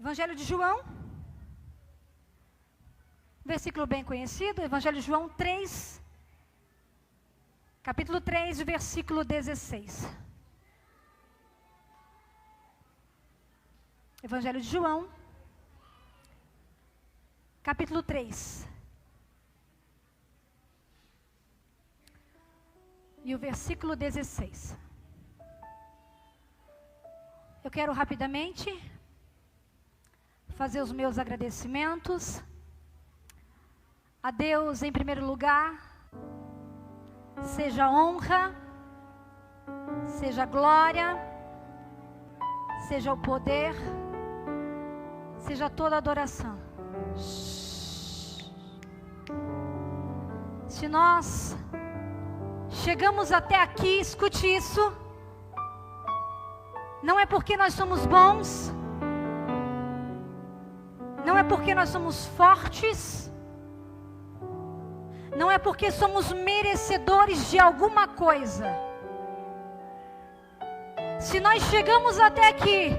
Evangelho de João, versículo bem conhecido, Evangelho de João 3, capítulo 3, versículo 16. Evangelho de João, capítulo 3. E o versículo 16. Eu quero rapidamente fazer os meus agradecimentos a Deus em primeiro lugar. Seja honra, seja glória, seja o poder, seja toda adoração. Se nós chegamos até aqui, escute isso, não é porque nós somos bons, não é porque nós somos fortes, não é porque somos merecedores de alguma coisa. Se nós chegamos até aqui,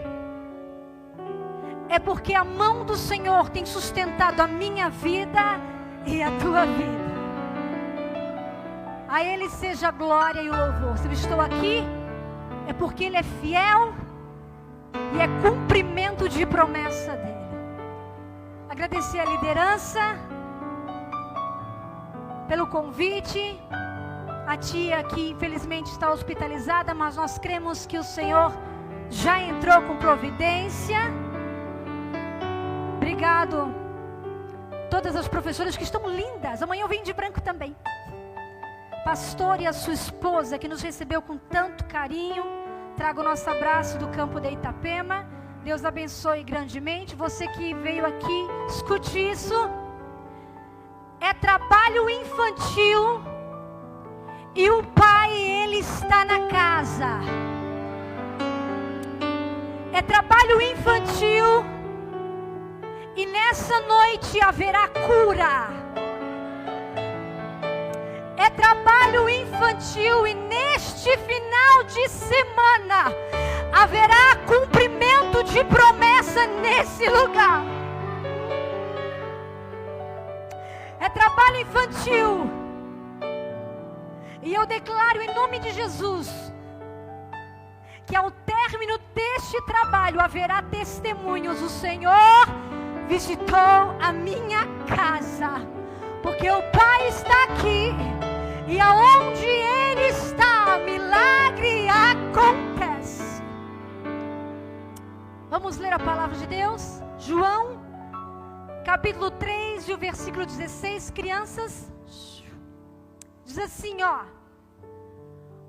é porque a mão do Senhor tem sustentado a minha vida e a tua vida. A Ele seja a glória e o louvor. Se eu estou aqui, é porque Ele é fiel e é cumprimento de promessa dEle. Agradecer a liderança pelo convite, a tia que infelizmente está hospitalizada, mas nós cremos que o Senhor já entrou com providência. Obrigado todas as professoras que estão lindas, amanhã eu vim de branco também. Pastor e a sua esposa que nos recebeu com tanto carinho, traga o nosso abraço do campo de Itapema. Deus abençoe grandemente. Você que veio aqui, escute isso. É trabalho infantil e o pai, ele está na casa. É trabalho infantil e nessa noite haverá cura. É trabalho infantil e neste final de semana haverá cumprimento de promessa nesse lugar. É trabalho infantil. E eu declaro em nome de Jesus que ao término deste trabalho haverá testemunhos. O Senhor visitou a minha casa, porque o Pai está aqui. E aonde Ele está, milagre acontece. Vamos ler a palavra de Deus. João, capítulo 3, e o versículo 16. Crianças, diz assim, ó: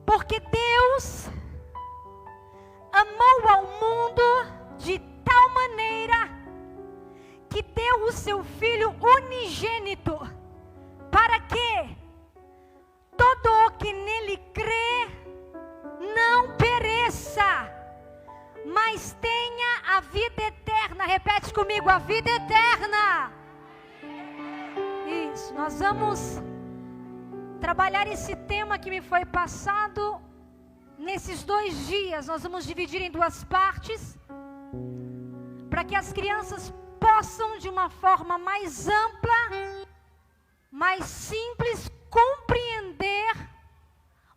porque Deus amou ao mundo de tal maneira que deu o seu Filho unigênito, para que todo o que nele crê não pereça, mas tenha a vida eterna. Repete comigo: a vida eterna. Isso, nós vamos trabalhar esse tema que me foi passado nesses 2 dias. Nós vamos dividir em 2 partes, para que as crianças possam de uma forma mais ampla, mais simples, compreender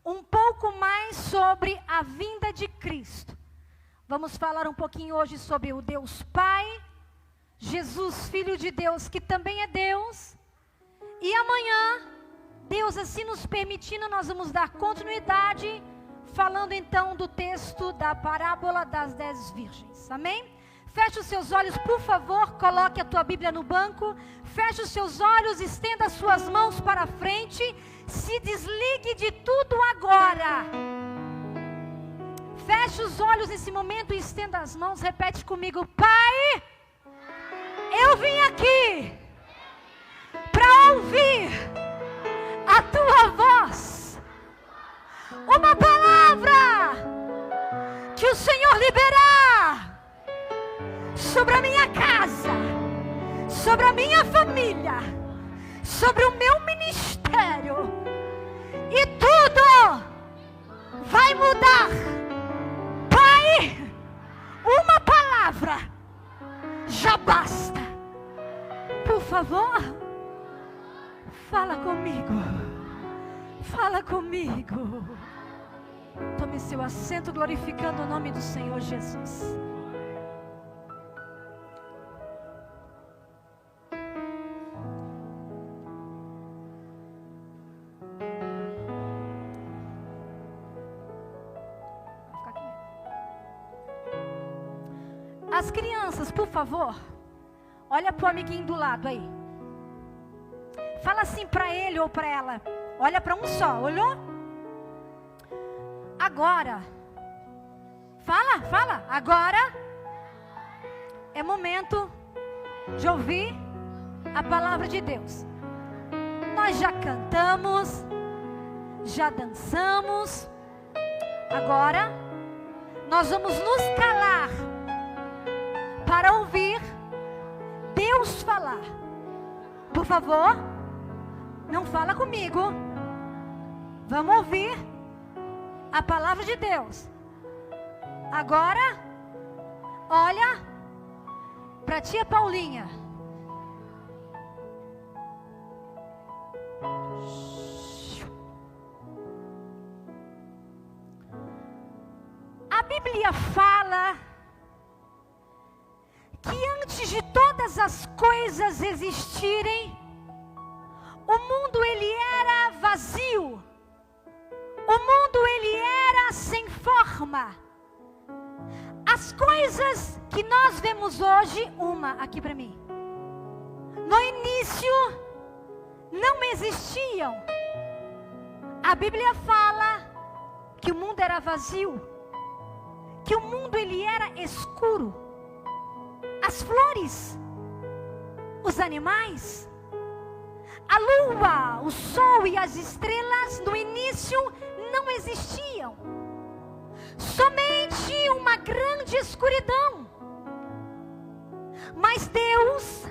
um pouco mais sobre a vinda de Cristo. Vamos falar um pouquinho hoje sobre o Deus Pai, Jesus, Filho de Deus, que também é Deus. E amanhã, Deus assim nos permitindo, nós vamos dar continuidade, falando então do texto da parábola das 10 virgens. Amém? Feche os seus olhos, por favor, coloque a tua Bíblia no banco. Feche os seus olhos, estenda as suas mãos para frente. Se desligue de tudo agora. Feche os olhos nesse momento e estenda as mãos. Repete comigo: Pai, eu vim aqui para ouvir a tua voz. Uma palavra que o Senhor liberar sobre a minha casa, sobre a minha família, sobre o meu ministério, e tudo vai mudar. Pai, uma palavra Já basta. Por favor, fala comigo. Fala comigo. Tome seu assento glorificando o nome do Senhor Jesus. As crianças, por favor, olha para o amiguinho do lado aí. Fala assim para ele ou para ela. Olha para um só, olhou? Agora. Fala. Agora é momento de ouvir a palavra de Deus. Nós já cantamos, já dançamos. Agora nós vamos nos calar para ouvir Deus falar. Por favor, não fala comigo. Vamos ouvir a palavra de Deus. Agora, olha para tia Paulinha. A Bíblia fala que antes de todas as coisas existirem, o mundo ele era vazio. O mundo ele era sem forma. As coisas que nós vemos hoje, uma aqui para mim, no início não existiam. A Bíblia fala que o mundo era vazio, que o mundo ele era escuro. As flores, os animais, a lua, o sol e as estrelas no início não existiam. Somente uma grande escuridão. Mas Deus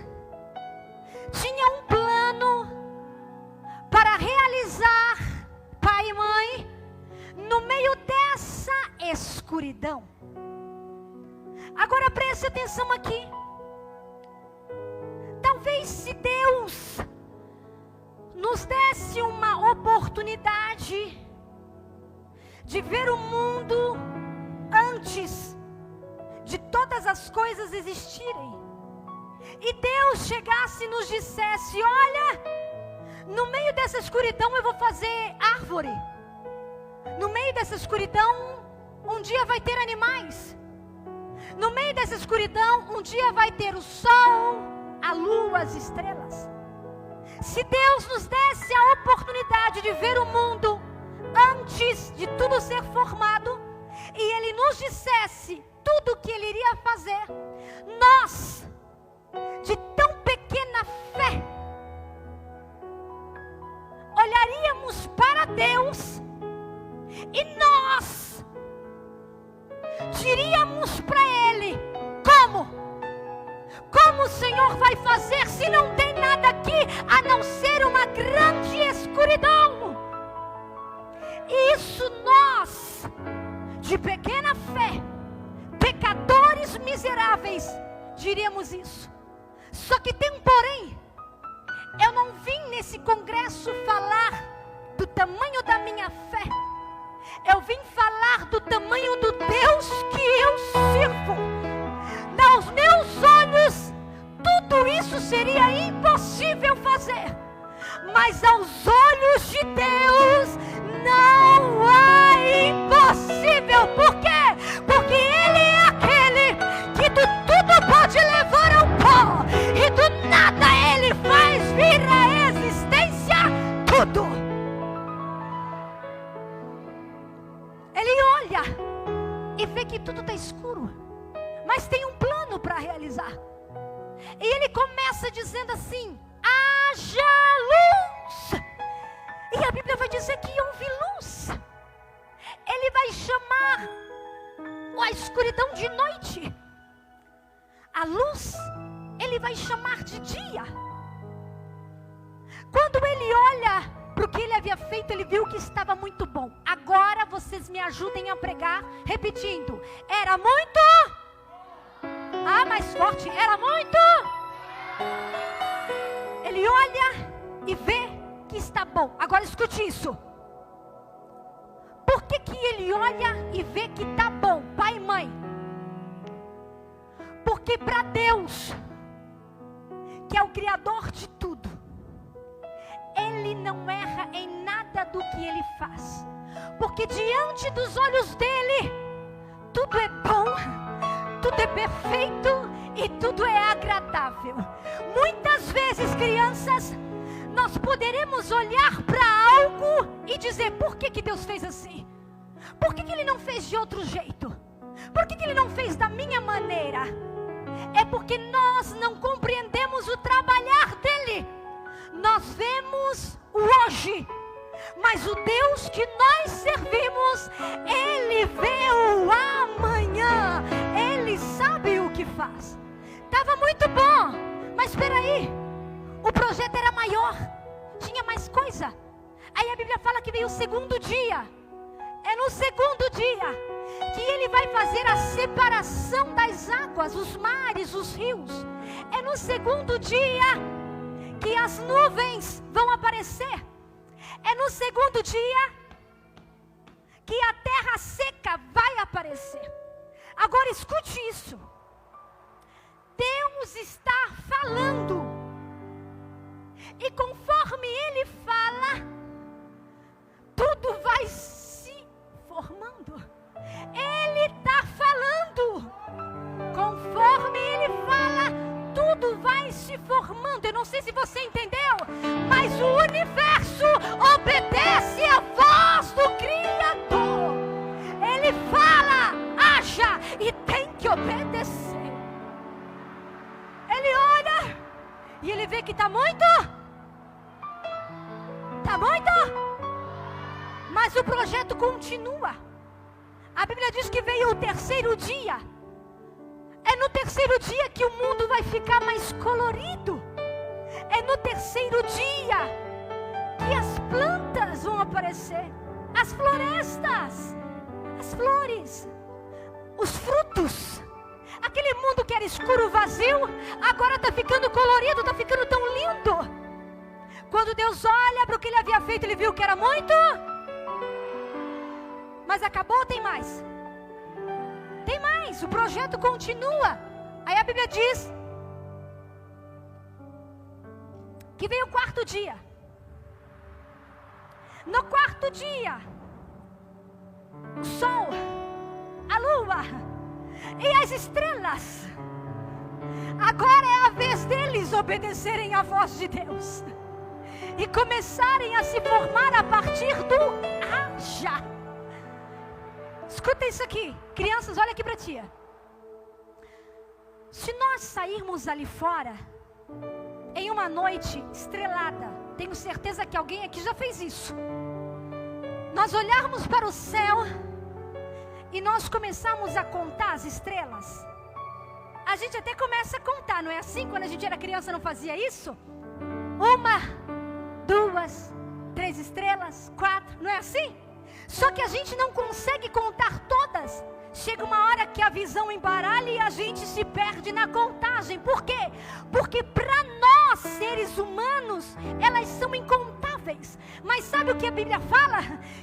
tinha um plano para realizar, pai e mãe, no meio dessa escuridão. Agora preste atenção aqui. Talvez se Deus nos desse uma oportunidade de ver o mundo antes de todas as coisas existirem, e Deus chegasse e nos dissesse: olha, no meio dessa escuridão eu vou fazer árvore, no meio dessa escuridão um dia vai ter animais, no meio dessa escuridão um dia vai ter o sol, a lua, as estrelas. Se Deus nos desse a oportunidade de ver o mundo antes de tudo ser formado, e Ele nos dissesse tudo o que Ele iria fazer, nós, de tão pequena fé, olharíamos para Deus e nós diríamos para Ele: como o Senhor vai fazer se não tem nada aqui a não ser uma grande escuridão? Isso nós, de pequena fé, pecadores miseráveis, diríamos isso. Só que tem um porém. Eu não vim nesse congresso falar do tamanho da minha fé. Eu vim falar do tamanho do Deus que eu sirvo. Aos meus olhos, tudo isso seria impossível fazer. Mas aos olhos de Deus, não é impossível. Por quê? Porque Ele é aquele que do tudo pode levar ao pó, e do nada Ele faz vir à existência tudo. Ele olha e vê que tudo está escuro, mas tem um plano para realizar. E Ele começa dizendo assim: haja luz. E a Bíblia vai dizer que houve luz. Ele vai chamar a escuridão de noite. A luz, Ele vai chamar de dia. Quando Ele olha para o que Ele havia feito, Ele viu que estava muito bom. Agora vocês me ajudem a pregar, repetindo: era muito... mais forte. Era muito. Ele olha e vê que está bom. Agora escute isso. Por que ele olha e vê que está bom, pai e mãe? Porque para Deus, que é o Criador de tudo, Ele não erra em nada do que Ele faz. Porque diante dos olhos dEle, tudo é bom, tudo é perfeito e tudo é agradável. Muitas vezes, crianças, nós poderemos olhar para algo e dizer: por que Deus fez assim? Por que Ele não fez de outro jeito? Por que Ele não fez da minha maneira? É porque nós não compreendemos o trabalhar dEle. Nós vemos o hoje, mas o Deus que nós servimos, Ele vê o amanhã. Ele sabe o que faz. Estava muito bom, mas espera aí, o projeto era maior, tinha mais coisa. Aí a Bíblia fala que veio o segundo dia. É no segundo dia que Ele vai fazer a separação das águas, os mares, os rios. É no segundo dia que as nuvens vão aparecer. É no segundo dia que a terra seca vai aparecer. Agora escute isso. Deus está falando. E conforme Ele fala, tudo vai se formando. Ele está falando. Conforme Ele fala, tudo vai se formando. Eu não sei se você entendeu, mas o universo obedece à voz do Criador. Ele fala, haja, e tem que obedecer. Ele olha e ele vê que está muito. Está muito. Mas o projeto continua. A Bíblia diz que veio o terceiro dia. É no terceiro dia que o mundo vai ficar mais colorido. É no terceiro dia que as plantas vão aparecer. As florestas, as flores, os frutos. Aquele mundo que era escuro, vazio, agora está ficando colorido, está ficando tão lindo. Quando Deus olha para o que Ele havia feito, Ele viu que era muito. Mas acabou ou tem mais? Tem mais, o projeto continua. Aí a Bíblia diz que veio o quarto dia. No quarto dia, o sol, a lua e as estrelas, agora é a vez deles obedecerem à voz de Deus e começarem a se formar a partir do haja. Escuta isso aqui, crianças, olha aqui para tia. Se nós sairmos ali fora em uma noite estrelada, tenho certeza que alguém aqui já fez isso. Nós olharmos para o céu e nós começarmos a contar as estrelas. A gente até começa a contar, não é assim? Quando a gente era criança não fazia isso? 1, 2, 3 estrelas, 4, não é assim? Só que a gente não consegue contar todas. Chega uma hora que a visão embaralha e a gente se perde na contagem. Por quê? Porque para nós, seres humanos, elas são incontáveis. Mas sabe o que a Bíblia fala?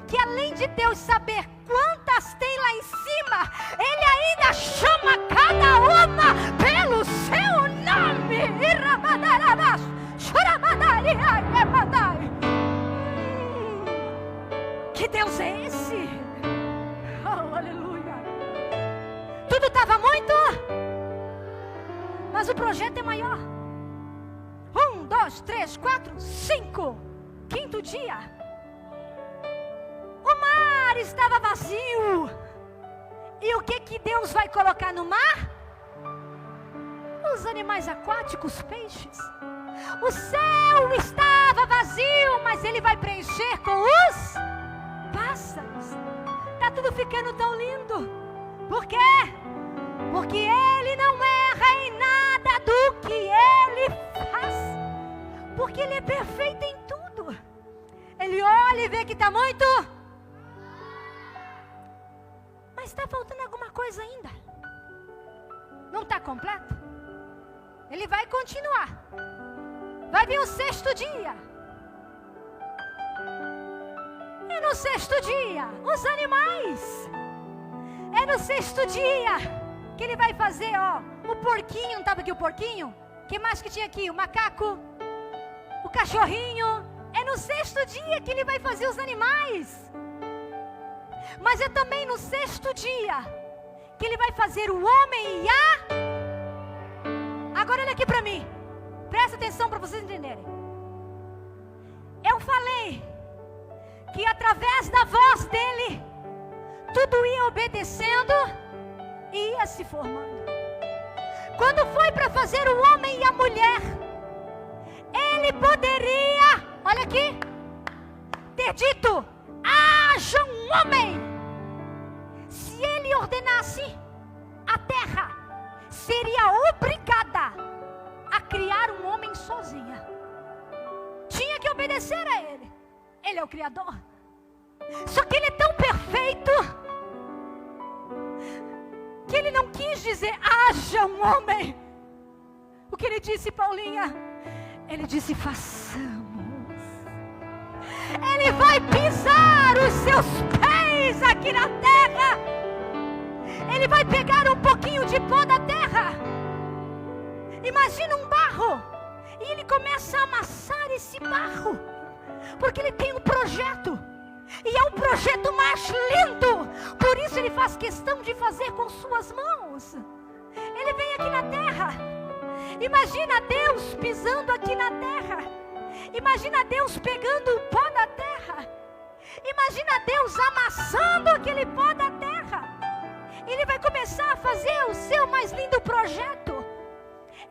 Que além de Deus saber quantas tem lá em cima, Ele ainda chama cada uma pelo seu nome. Que Deus é esse? Oh, aleluia. Tudo estava muito, mas o projeto é maior. 1, 2, 3, 4, 5. Quinto dia. O mar estava vazio. E o que Deus vai colocar no mar? Os animais aquáticos, peixes. O céu estava vazio, mas Ele vai preencher com os pássaros. Está tudo ficando tão lindo. Por quê? Porque Ele não erra em nada do que Ele faz. Porque Ele é perfeito em tudo. Ele olha e vê que está muito. Mas está faltando alguma coisa ainda. Não está completo? Ele vai continuar. Vai vir o 6º dia. E no 6º dia, os animais. É no 6º dia que ele vai fazer, ó, o porquinho. Não estava aqui o porquinho? O que mais que tinha aqui? O macaco, o cachorrinho. É no 6º dia que ele vai fazer os animais. Mas é também no 6º dia que ele vai fazer o homem e Agora olha aqui para mim. Presta atenção para vocês entenderem. Eu falei que através da voz dele, tudo ia obedecendo e ia se formando. Quando foi para fazer o homem e a mulher, ele poderia, olha aqui, ter dito: haja um homem. Se ele ordenasse, a terra seria obrigada a criar um homem sozinha. Tinha que obedecer a ele. Ele é o Criador. Só que ele é tão perfeito que ele não quis dizer haja um homem. O que ele disse, Paulinha? Ele disse façamos. Ele vai pisar os seus pés aqui na terra. Ele vai pegar um pouquinho de pó da terra. Imagina um barro. E ele começa a amassar esse barro. Porque ele tem um projeto. E é um projeto mais lindo. Por isso ele faz questão de fazer com suas mãos. Ele vem aqui na terra. Imagina Deus pisando aqui na terra. Imagina Deus pegando o pó da terra. Imagina Deus amassando aquele pó da terra. Ele vai começar a fazer o seu mais lindo projeto.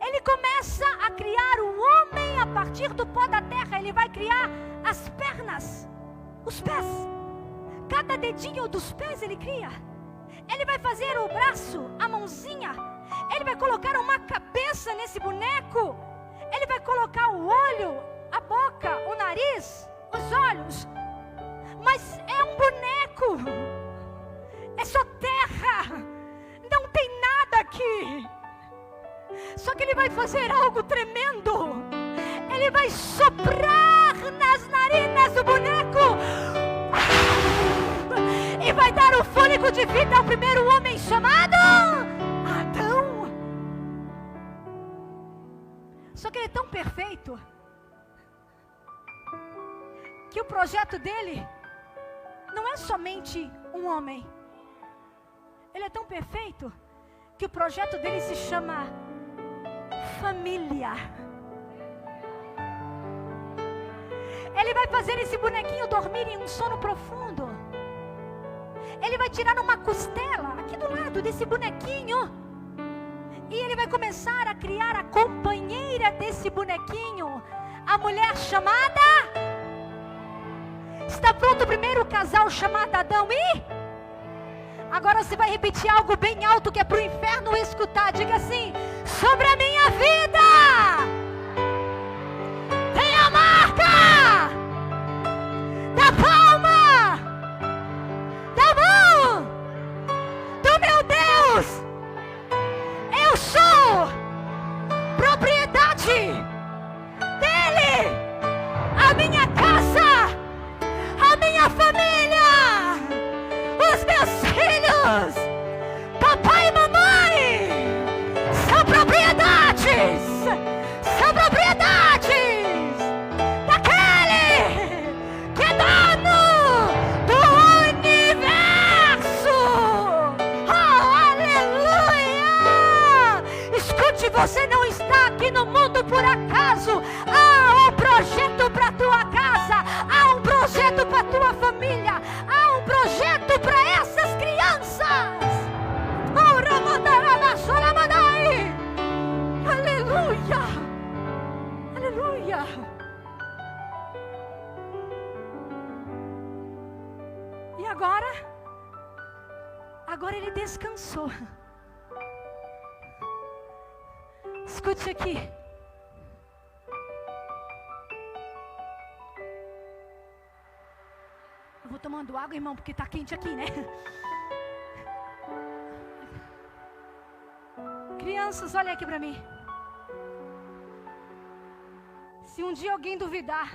Ele começa a criar o homem a partir do pó da terra. Ele vai criar as pernas, os pés. Cada dedinho dos pés ele cria. Ele vai fazer o braço, a mãozinha. Ele vai colocar uma cabeça nesse boneco. Ele vai colocar o olho, a boca, o nariz, os olhos. Mas é um boneco. É só terra. Não tem nada aqui. Só que ele vai fazer algo tremendo. Ele vai soprar nas narinas do boneco e vai dar o fôlego de vida ao primeiro homem chamado Adão. Só que ele é tão perfeito que o projeto dele não é somente um homem. Ele é tão perfeito que o projeto dele se chama família. Ele vai fazer esse bonequinho dormir em um sono profundo. Ele vai tirar uma costela aqui do lado desse bonequinho. E ele vai começar a criar a companheira desse bonequinho, a mulher chamada. Está pronto o primeiro casal chamado Adão e? Agora você vai repetir algo bem alto que é para o inferno escutar. Diga assim: sobre a minha vida tem a marca da palma da mão do meu Deus. Eu sou propriedade dele, a minha casa, a minha família, os meus filhos, papai e mamãe, são propriedades daquele que é dono do universo. Oh, aleluia! Escute, você não está aqui no mundo por acaso. Há um projeto para tua casa, há um projeto para tua família, há um projeto para essas crianças. Oh, Ramadara Solamadai. Aleluia! Aleluia! E agora ele descansou. Escute aqui. Eu vou tomando água, irmão, porque está quente aqui, né? crianças, olhem aqui para mim. Se um dia alguém duvidar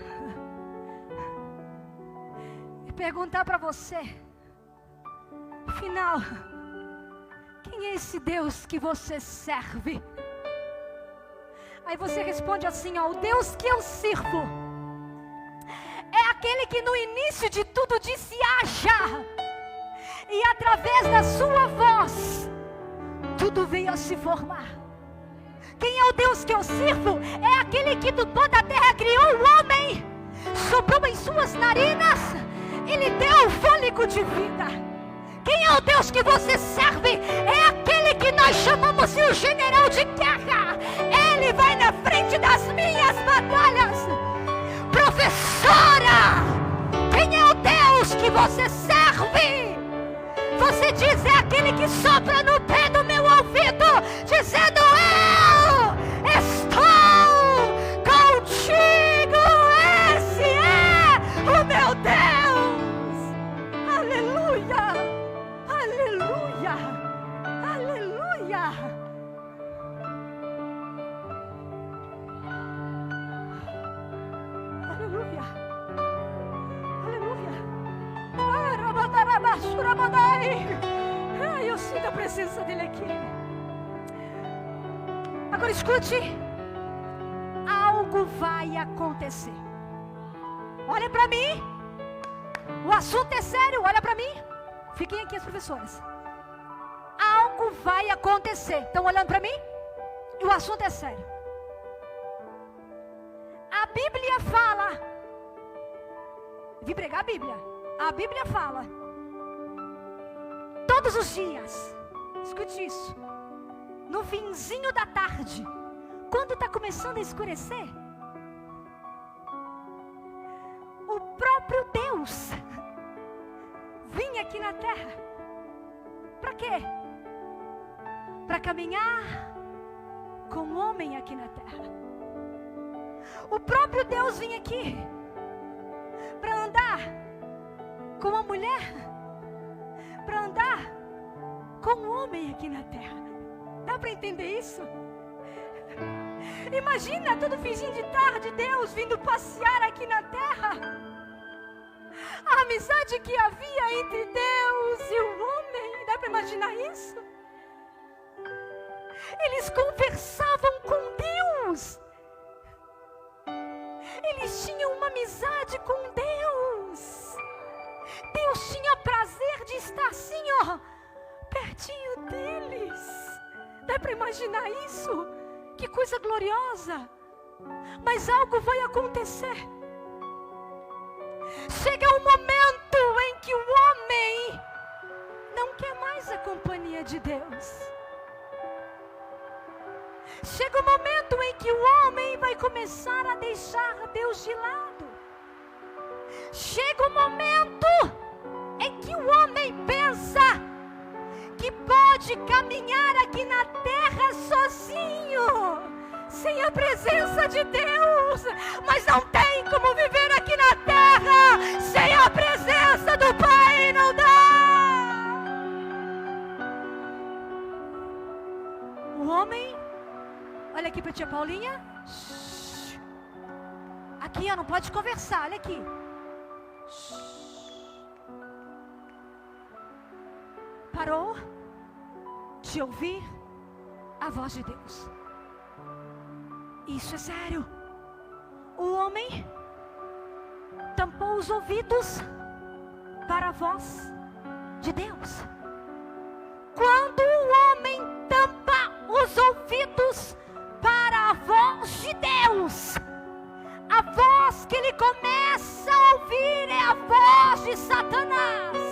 e perguntar para você, afinal, quem é esse Deus que você serve? Aí você responde assim, ó, o Deus que eu sirvo é aquele que no início de tudo disse haja, e através da sua voz tudo veio a se formar. Quem é o Deus que eu sirvo? É aquele que do pó da terra criou o homem, soprou em suas narinas e lhe deu o fôlego de vida. Quem é o Deus que você serve? É aquele que nós chamamos de o general de guerra. Ele vai na frente das minhas batalhas. Professora, quem é o Deus que você serve? Você diz, é aquele que sopra no pé do meu ouvido, dizendo, eu estou contigo. Esse é o meu Deus. Aleluia, aleluia, aleluia. Aleluia, aleluia. Ai, eu sinto a presença dele aqui. Agora escute, algo vai acontecer. Olha para mim, o assunto é sério, olha para mim. Fiquem aqui as professoras. Algo vai acontecer. Estão olhando para mim? E o assunto é sério. A Bíblia fala. Vim pregar a Bíblia. A Bíblia fala. Todos os dias. Escute isso. No finzinho da tarde, quando está começando a escurecer, o próprio Deus vinha aqui na terra. Para quê? Para caminhar com o homem aqui na terra. O próprio Deus vinha aqui para andar com a mulher, para andar com o homem aqui na terra. Dá para entender isso? Imagina todo finzinho de tarde Deus vindo passear aqui na terra. A amizade que havia entre Deus e o homem. Dá para imaginar isso? Eles conversavam com Deus. Eles tinham uma amizade com Deus. Deus tinha prazer de estar assim, ó, pertinho deles. Dá para imaginar isso? Que coisa gloriosa. Mas algo vai acontecer. Chega um momento em que o homem não quer mais a companhia de Deus. Chega um momento em que o homem vai começar a deixar Deus de lado. Chega um momento em que o homem pensa que pode caminhar aqui na terra sozinho, sem a presença de Deus. Mas não tem como viver aqui na terra sem a presença do Pai, não dá. O homem, olha aqui para a tia Paulinha. Aqui, ó, não pode conversar, olha aqui. Parou de ouvir a voz de Deus. Isso é sério. O homem tampou os ouvidos para a voz de Deus. Quando o homem tampa os ouvidos para a voz de Deus, a voz que ele começa a ouvir é a voz de Satanás.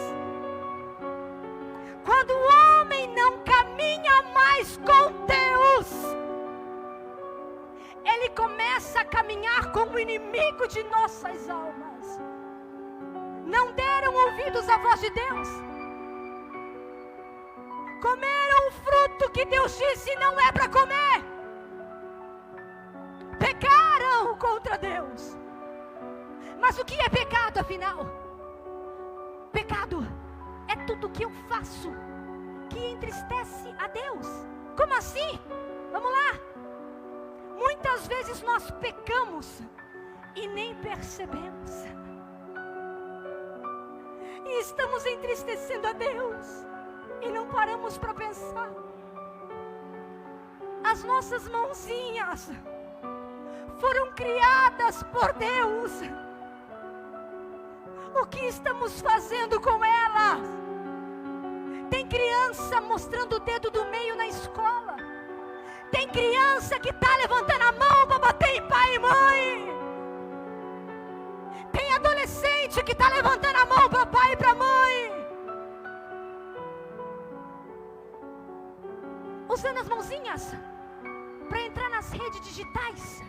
Quando o homem não caminha mais com Deus, ele começa a caminhar com o inimigo de nossas almas. Não deram ouvidos à voz de Deus. Comeram o fruto que Deus disse não é para comer. Pecaram contra Deus. Mas o que é pecado, afinal? Pecado é tudo que eu faço que entristece a Deus. Como assim? Quantas vezes nós pecamos e nem percebemos? E estamos entristecendo a Deus e não paramos para pensar. As nossas mãozinhas foram criadas por Deus. O que estamos fazendo com elas? Tem criança mostrando o dedo do meio na escola. Tem criança que está levantando a mão para bater em pai e mãe. Tem adolescente que está levantando a mão para pai e para mãe. Usando as mãozinhas para entrar nas redes digitais.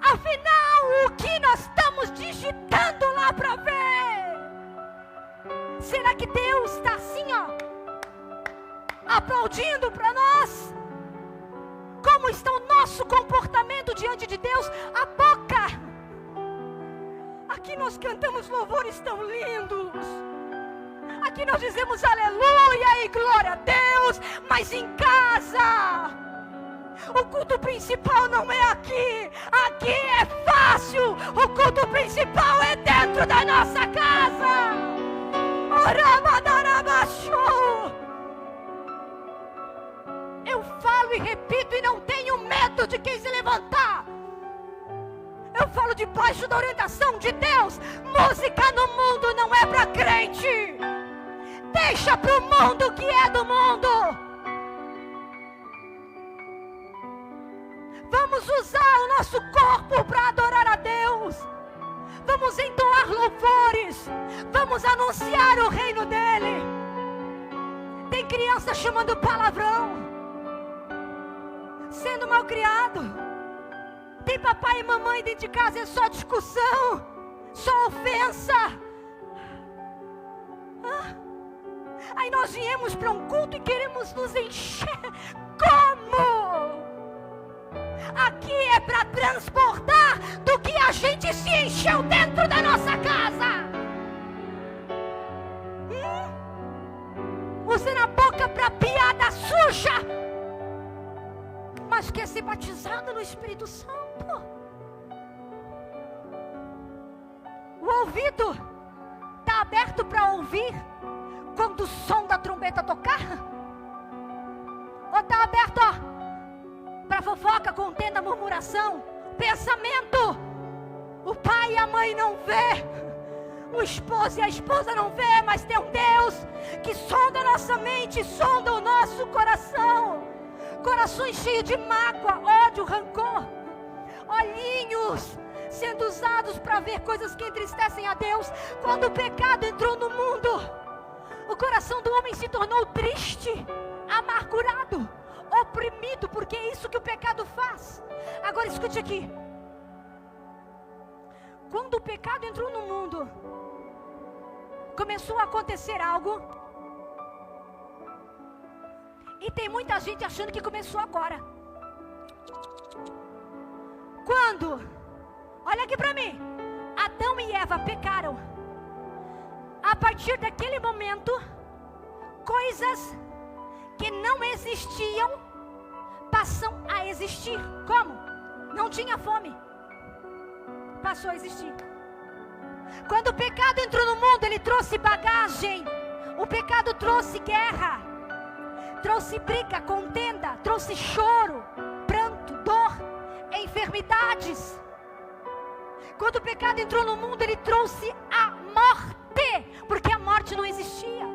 Afinal, o que nós estamos digitando lá para ver? Será que Deus está assim, aplaudindo para nós? Como está o nosso comportamento diante de Deus? A boca. Aqui nós cantamos louvores tão lindos. Aqui nós dizemos aleluia e glória a Deus. Mas em casa, o culto principal não é aqui. Aqui é fácil. O culto principal é dentro da nossa casa. Eu falo e repito e não tenho medo de quem se levantar. Eu falo debaixo da orientação de Deus. Música no mundo não é para crente. Deixa para o mundo o que é do mundo. Vamos usar o nosso corpo para adorar a Deus. Vamos entoar louvores. Vamos anunciar o reino dele. Tem criança chamando palavrão, sendo mal criado. Tem papai e mamãe dentro de casa, é só discussão, só ofensa. Aí nós viemos para um culto e queremos nos encher. Como? Aqui é para transportar do que a gente se encheu dentro da nossa casa. Usando a boca para piada suja, mas quer ser batizado no Espírito Santo. O ouvido está aberto para ouvir quando o som da trombeta tocar? Ou está aberto para fofoca, contenda, murmuração, pensamento? O pai e a mãe não vê, o esposo e a esposa não vê, mas tem um Deus que sonda a nossa mente, sonda o nosso coração. Corações cheios de mágoa, ódio, rancor, olhinhos sendo usados para ver coisas que entristecem a Deus. Quando o pecado entrou no mundo, o coração do homem se tornou triste, amargurado, oprimido, porque é isso que o pecado faz. Agora escute aqui. Quando o pecado entrou no mundo, começou a acontecer algo. E tem muita gente achando que começou agora. Quando? Olha aqui para mim. Adão e Eva pecaram. A partir daquele momento, coisas que não existiam passam a existir. Como? Não tinha fome, passou a existir. Quando o pecado entrou no mundo, ele trouxe bagagem. O pecado trouxe guerra, trouxe briga, contenda, trouxe choro, pranto, dor, enfermidades. Quando o pecado entrou no mundo, ele trouxe a morte, porque a morte não existia.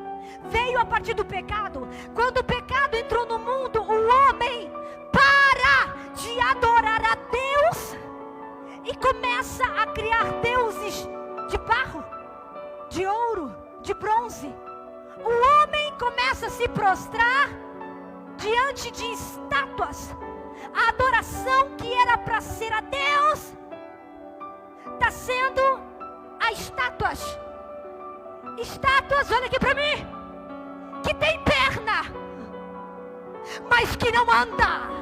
Veio a partir do pecado. Quando o pecado entrou no mundo, o homem para de adorar a Deus e começa a criar deuses de barro, de ouro, de bronze. O homem começa a se prostrar diante de estátuas. A adoração que era para ser a Deus está sendo a estátuas. Estátuas, olha aqui para mim, que tem perna, mas que não anda.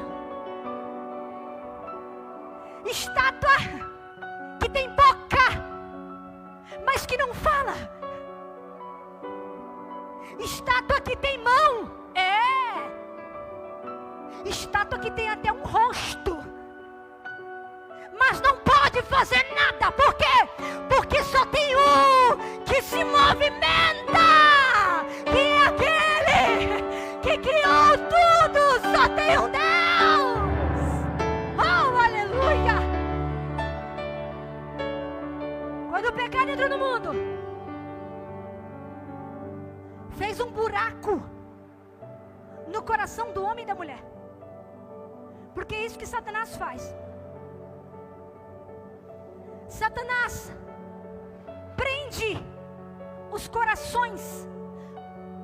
Estátua que tem boca, mas que não fala. Estátua que tem mão, estátua que tem até um rosto, mas não pode fazer nada. Por quê? Porque só tem um que se movimenta, que é aquele que criou tudo. Só tem um Deus. Oh, aleluia. Quando o pecado entrou no mundo, fez um buraco no coração do homem e da mulher. Porque é isso que Satanás faz. Satanás prende os corações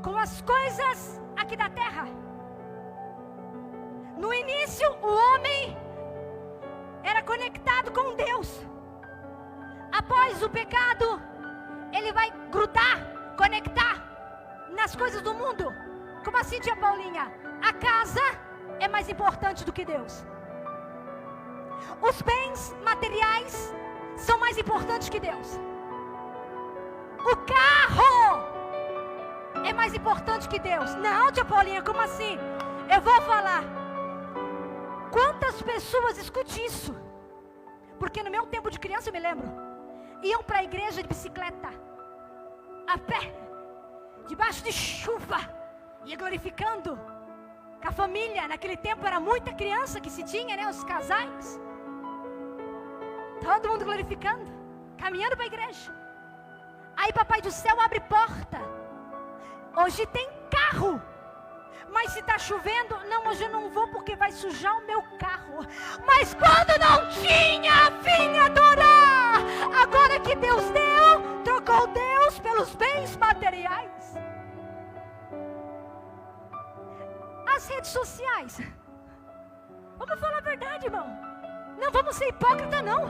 com as coisas aqui da terra. No início, o homem era conectado com Deus. Após o pecado, ele vai grudar, conectar nas coisas do mundo. Como assim, tia Paulinha? A casa é mais importante do que Deus. Os bens materiais são mais importantes que Deus. O carro é mais importante que Deus. Não, tia Paulinha, como assim? Eu vou falar. Quantas pessoas escutam isso? Porque no meu tempo de criança, eu me lembro, iam para a igreja de bicicleta, a pé, debaixo de chuva, ia glorificando com a família. Naquele tempo era muita criança que se tinha, né? Os casais, todo mundo glorificando, caminhando para a igreja. Aí papai do céu abre porta. Hoje tem carro, mas se está chovendo, não, hoje eu não vou porque vai sujar o meu carro. Mas quando não tinha, vinha adorar. Agora que Deus deu, trocou Deus pelos bens materiais. As redes sociais, vamos falar a verdade, irmão, não vamos ser hipócrita, não.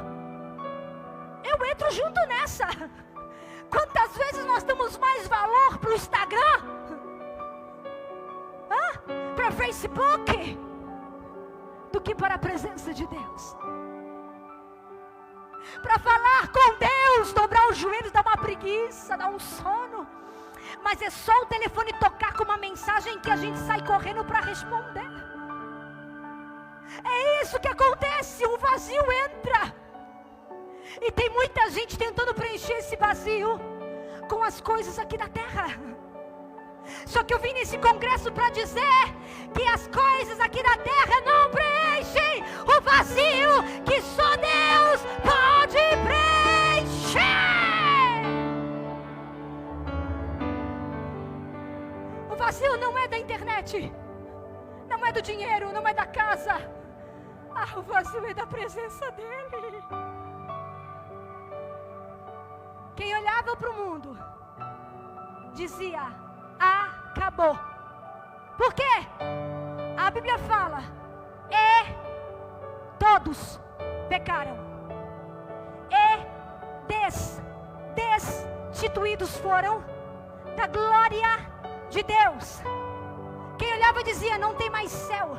Eu entro junto nessa. Quantas vezes nós damos mais valor para o Instagram, para o Facebook, do que para a presença de Deus? Para falar com Deus, dobrar os joelhos, dá uma preguiça, dá um sono. Mas é só o telefone tocar com uma mensagem que a gente sai correndo para responder. É isso que acontece, o vazio entra. E tem muita gente tentando preencher esse vazio com as coisas aqui da terra. Só que eu vim nesse congresso para dizer que as coisas aqui da terra não preenchem o vazio que só Deus pode preencher. O vazio não é da internet, não é do dinheiro, não é da casa. O vazio é da presença dEle. Quem olhava para o mundo dizia: acabou. Por quê? A Bíblia fala: todos pecaram e destituídos foram da glória de Deus. Quem olhava dizia: não tem mais céu.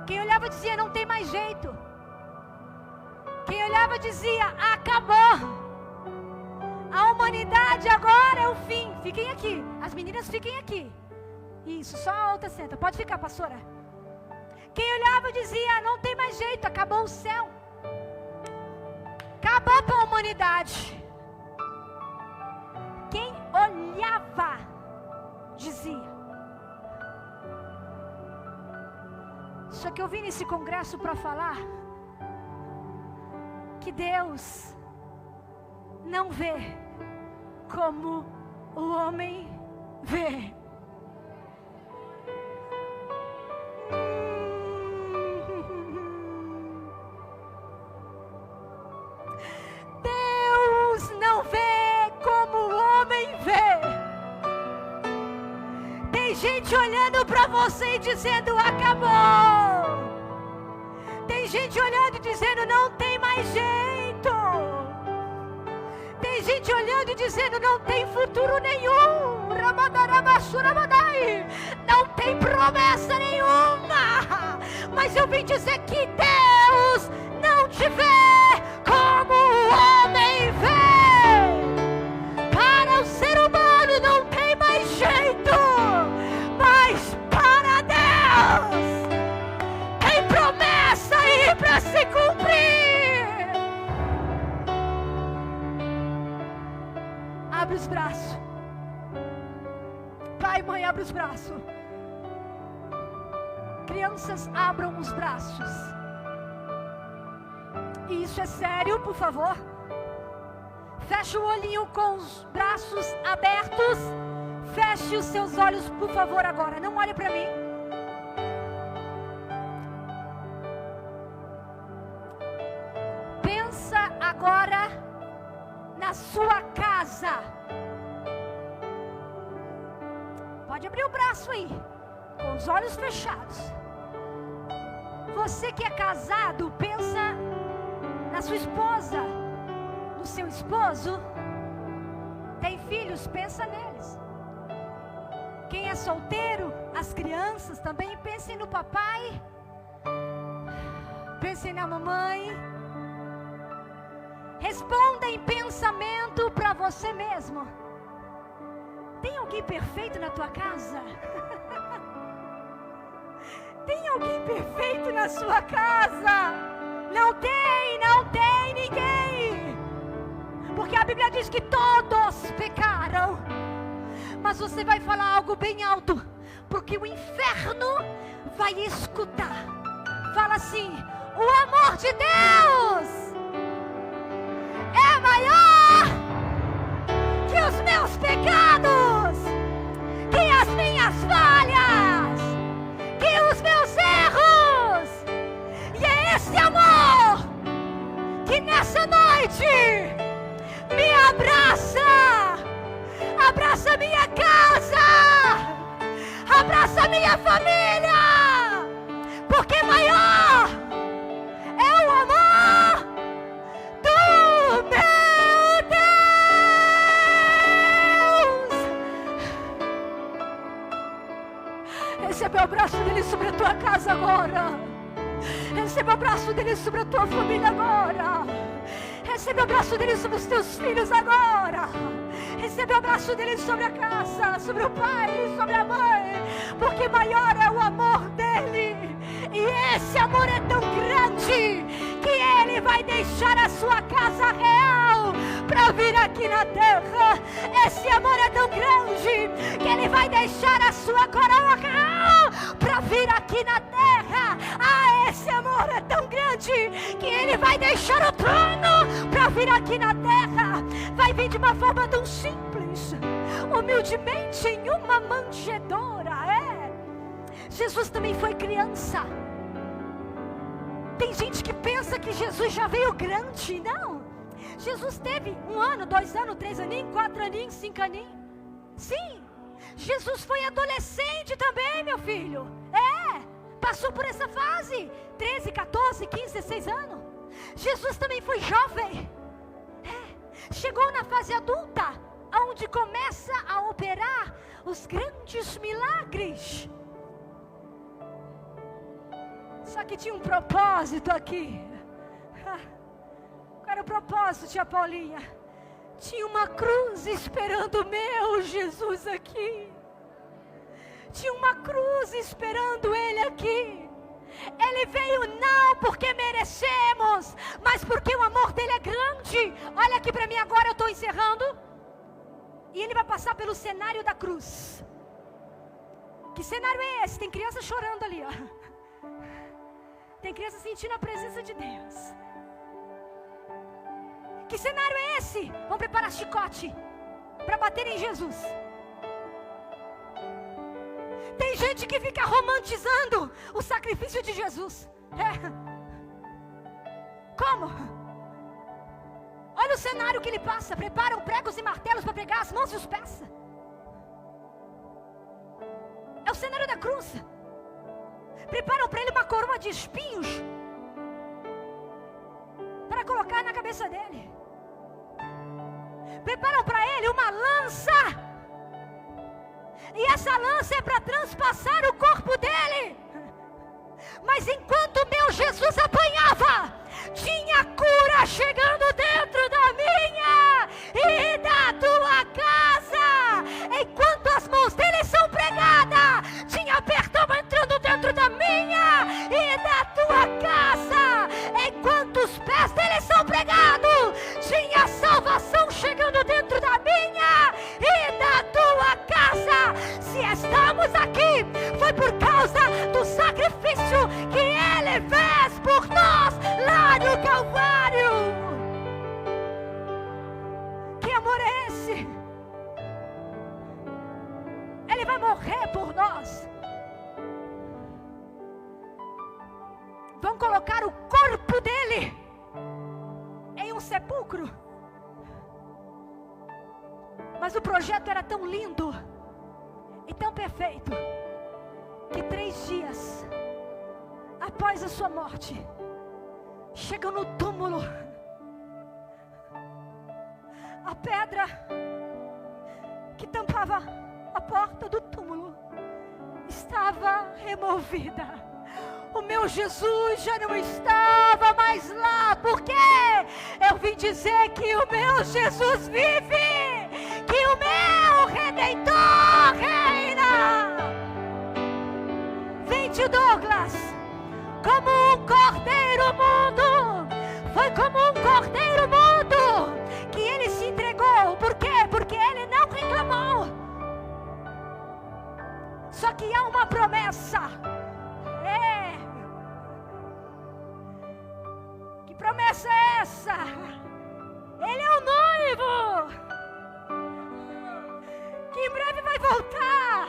Quem olhava dizia: não tem mais jeito. Quem olhava dizia: acabou. A humanidade agora é o fim. Fiquem aqui, as meninas fiquem aqui. Isso, só a outra senta. Pode ficar, pastora. Quem olhava dizia: não tem mais jeito, acabou o céu. Acabou para a humanidade. Quem olhava dizia. Só que eu vim nesse congresso para falar que Deus não vê como o homem vê. Deus não vê como o homem vê. Tem gente olhando para você e dizendo: acabou. Tem gente olhando e dizendo: não tem mais jeito. Tem gente olhando e dizendo: não tem futuro nenhum. Não tem promessa nenhuma. Mas eu vim dizer que Deus não te vê como o homem vê. Para o ser humano não tem mais jeito, mas para Deus tem promessa e abre os braços. Crianças, abram os braços. E isso é sério, por favor. Feche o olhinho com os braços abertos. Feche os seus olhos, por favor, agora. Não olhe para mim. Pensa agora na sua casa. Pode abrir o braço aí, com os olhos fechados. Você que é casado, pensa na sua esposa, no seu esposo. Tem filhos, pensa neles. Quem é solteiro, as crianças também, pensem no papai. Pensem na mamãe. Responda em pensamento para você mesmo. Tem alguém perfeito na tua casa? Tem alguém perfeito na sua casa? Não tem ninguém. Porque a Bíblia diz que todos pecaram. Mas você vai falar algo bem alto, porque o inferno vai escutar. Fala assim: o amor de Deus é maior que os meus pecados, que as minhas falhas, que os meus erros. E é esse amor que nessa noite me abraça. Abraça minha casa, abraça minha família, porque maior é o amor do meu Deus. Recebe o abraço dele sobre a tua casa agora. Recebe o abraço dele sobre a tua família agora. Recebe o abraço dele sobre os teus filhos agora. Recebe o abraço dele sobre a casa, sobre o pai, sobre a mãe. Porque maior é o amor dele. E esse amor é tão grande que ele vai deixar a sua casa real para vir aqui na terra. Esse amor é tão grande que ele vai deixar a sua coroa real para vir aqui na terra. Ah, esse amor é tão grande que ele vai deixar o trono para vir aqui na terra. Vai vir de uma forma tão simples, humildemente, em uma manjedoura. Jesus também foi criança. Tem gente que pensa que Jesus já veio grande. Não. Jesus teve 1 ano, 2 anos, 3 aninhos, 4 aninhos, 5 aninhos. Sim. Jesus foi adolescente também, meu filho. Passou por essa fase. 13, 14, 15, 16 anos. Jesus também foi jovem. Chegou na fase adulta, onde começa a operar os grandes milagres. Só que tinha um propósito aqui. Qual era o propósito, tia Paulinha? Tinha uma cruz esperando o meu Jesus aqui. Tinha uma cruz esperando ele aqui. Ele veio não porque merecemos, mas porque o amor dele é grande. Olha aqui para mim agora, eu estou encerrando. E ele vai passar pelo cenário da cruz. Que cenário é esse? Tem criança chorando ali, ó. Tem criança sentindo a presença de Deus. Que cenário é esse? Vão preparar chicote para bater em Jesus. Tem gente que fica romantizando o sacrifício de Jesus. Como? Olha o cenário que ele passa. Preparam pregos e martelos para pregar as mãos e os pés. É o cenário da cruz. Preparam para ele uma coroa de espinhos para colocar na cabeça dele. Preparam para ele uma lança. E essa lança é para transpassar o corpo dele. Mas enquanto meu Jesus apanhava, tinha cura chegando dentro da minha e da tua casa. Enquanto as mãos dele são pregadas, tinha perdão entrando dentro da minha e da tua casa. Enquanto os pés dele são pregados, tinha salvação chegando dentro da minha e da tua casa. Se estamos foi por causa do sacrifício que Ele fez por nós lá no Calvário. Que amor é esse? Ele vai morrer por nós. Vão colocar o corpo dele em um sepulcro. Mas o projeto era tão lindo e tão perfeito que 3 dias após a sua morte, chegam no túmulo. A pedra que tampava a porta do túmulo estava removida. O meu Jesus já não estava mais lá, porque eu vim dizer que o meu Jesus vive, que o meu Redentor reina. Vem, tio Douglas, como um cordeiro mudo, foi como um cordeiro mudo que ele se entregou. Por quê? Porque ele não reclamou. Só que há uma promessa. Que promessa é essa? Ele é o noivo, que em breve vai voltar.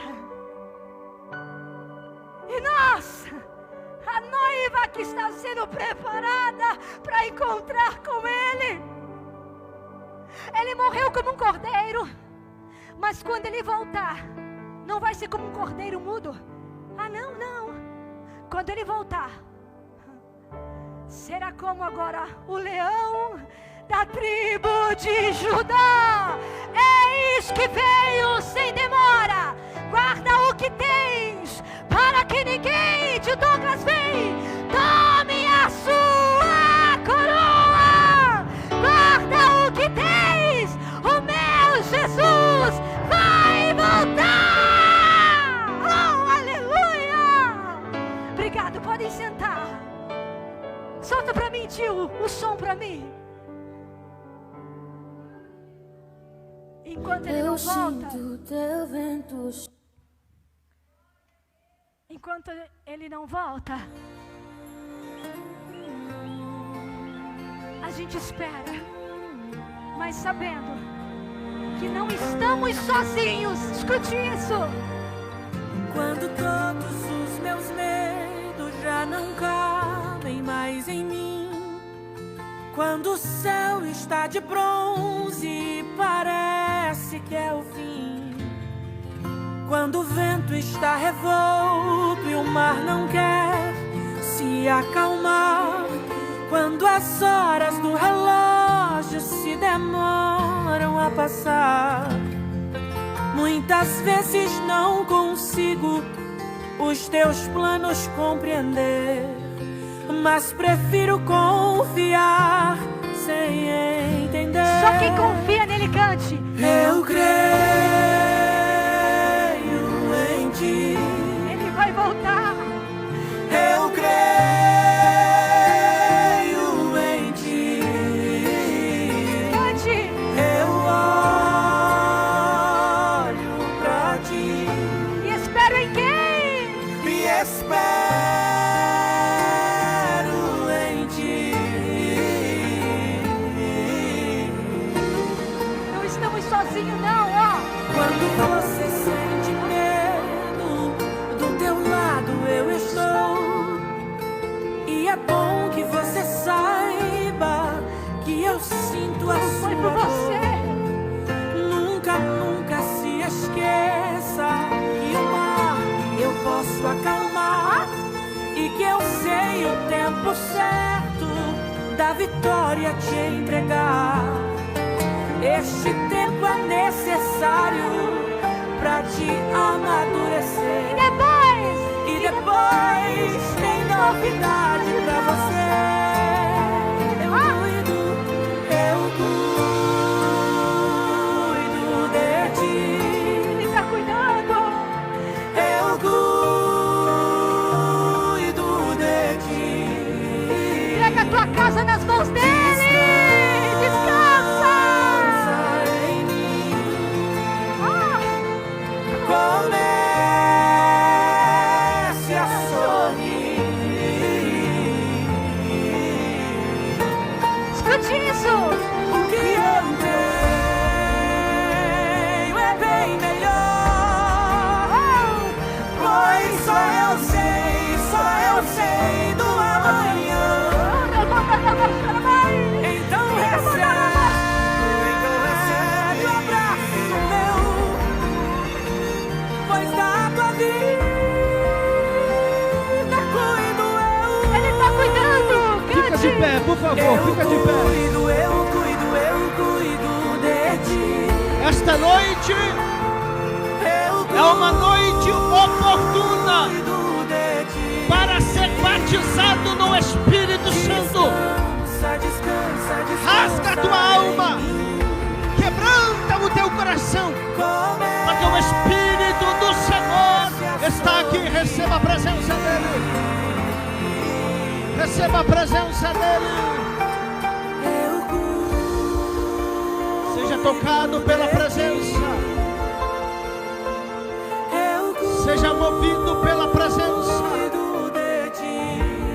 E nós, a noiva que está sendo preparada para encontrar com Ele. Ele morreu como um cordeiro, mas quando Ele voltar, não vai ser como um cordeiro mudo. Ah, não, não. Quando Ele voltar, será como agora o leão da tribo de Judá. Eis que veio sem demora. Guarda o que tens, para que ninguém de Douglas vem tome a sua coroa. Guarda o que tens, o meu Jesus vai voltar. Oh, aleluia. Obrigado, podem sentar. Solta para mim, tio, o som para mim. Enquanto Ele não volta, enquanto Ele não volta, a gente espera, mas sabendo que não estamos sozinhos. Escute isso. Quando todos os meus medos já não cabem mais em mim, quando o céu está de bronze e parece que é o fim, quando o vento está revolto e o mar não quer se acalmar, quando as horas do relógio se demoram a passar, muitas vezes não consigo os teus planos compreender, mas prefiro confiar sem entender. Só quem confia nele cante. Eu creio em ti. Ele vai voltar. Eu creio em ti. Cante. Eu olho pra ti. E espero em quem? Me espero em ti. Não estamos sozinhos não, ó. Quando você sente medo, do teu lado eu estou. E é bom que você saiba que eu sinto a Não foi sua por dor. você. Nunca, nunca se esqueça que o mar eu posso acalmar e que eu sei o tempo certo da vitória te entregar. Este tempo é necessário pra te amadurecer. E depois tem novidade pra você. Eu cuido de ti. Ele tá cuidando. Eu cuido de ti. Entrega a tua casa nas mãos dele. Descansa. Em mim. Ah, Começa pé, por favor, fica de pé. Eu cuido de ti. Esta noite é uma noite oportuna para ser batizado no Espírito Santo. Rasga a tua alma, quebranta o teu coração, porque o Espírito do Senhor está aqui. Receba a presença dele. Receba a presença dele. Seja tocado pela presença. Seja movido pela presença.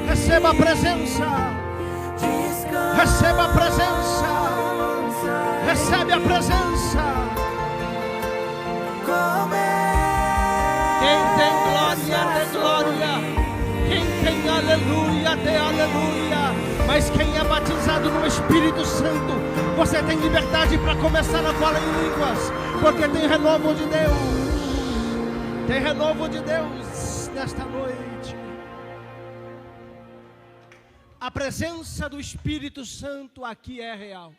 Receba a presença. Receba a presença. Recebe a presença. Quem tem glória, dê glória. Quem tem aleluia, dê aleluia. Mas quem é batizado no Espírito Santo, você tem liberdade para começar a falar em línguas, porque tem renovo de Deus. Tem renovo de Deus nesta noite. A presença do Espírito Santo aqui é real.